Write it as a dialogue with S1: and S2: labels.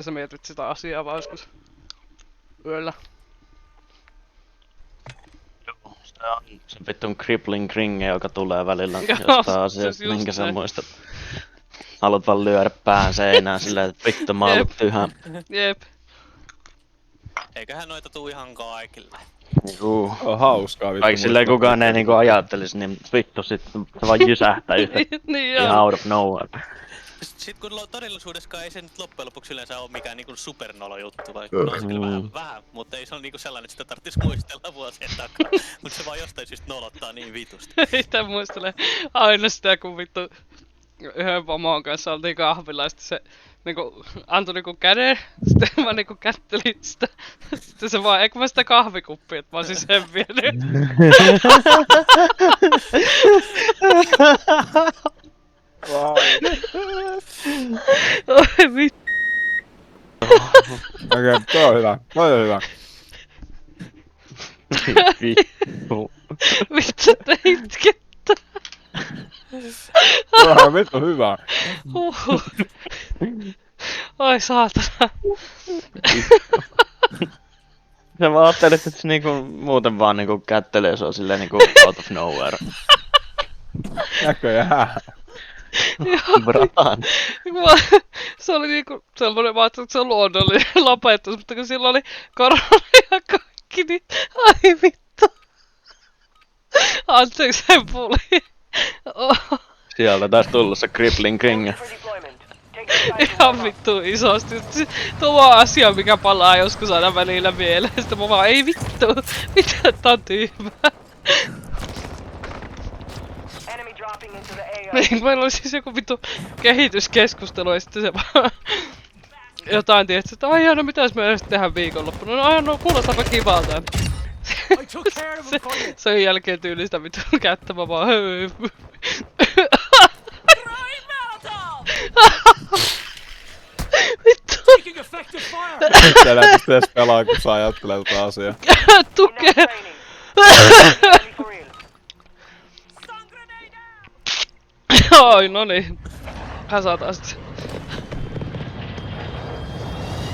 S1: Sä mietit sitä asiaa vaan joskus yöllä.
S2: Joo, sitä on se vittun crippling ringe, joka tulee välillä
S1: Joo,
S2: jostain asiasta,
S1: siis just
S2: minkä sä
S1: näin.
S2: muistat. Haluat vaan lyödä pään seinään silleen, että vittu mä oon ollut tyhä.
S1: Jep.
S3: Eiköhän noita tuu ihan kaikille.
S2: Juu.
S4: On hauskaa vittu.
S2: Kaikki silleen
S4: muistaa
S2: kukaan ei
S4: pitää
S2: niinku ajattelisi, niin vittu sit se vaan jysähtää yhtä
S1: Niin
S2: ihan
S1: joo.
S2: out of nowhere.
S3: Sit kun todellisuudessakaan ei se nyt loppujen lopuksi yleensä oo mikään niinku supernolo juttu, vaikka on se kyllä vähän, mutta ei se on niinku sellainen, että sitä tarvitsis muistella vuosien takaa. Mut se vaan jostain syystä nolottaa niin vitusti.
S1: Itse muistelen aina sitä, kun vittu yhden pomon kanssa oltiin kahvilla ja sitten se niinku antoi niinku käden, sitten mä niinku kättelin sitä. Sitten se vaan, eikö mä sitä kahvikuppia, että mä oon sen vienyt. Oi vittu.
S4: Okei, toi on hyvä. Toi on hyvä.
S2: Vittu.
S1: Vittu, te itkettä.
S4: Toi on vittu hyvä.
S1: Huhhuh. Oi saatana.
S2: Sä vaan ajattelet, että se niinku muuten vaan niinku kättelee sua silleen niinku out of nowhere.
S4: Näköjään.
S2: Bratan.
S1: Se oli niinku semmonen vaan, että se on luonnollinen lopetus, mutta kun sillä oli korona ja kaikki, niin ai vittu. Anteeksi sen puli. Oh,
S2: Sieltä taas tullut se crippling ring.
S1: ihan vittu isosti. Tuo on asia, mikä palaa joskus aina välillä mieleen. Sitten mä vaan, ei vittu, mitä tää on tyhmää. Niin, meillä oli siis joku vittu kehityskeskustelu ja sitten se vaan jotain tietysti, että ai no mitäs me edes tehdään viikonloppuna. No ai no kuulostaapa kivalta. Sen jälkeen tyylistä vittu kättä mä vaan vittu.
S4: Mitä näitä edes pelaa, kun saa ajattelee tota asiaa.
S1: Tukee. Oi no niin. Kasataan sit.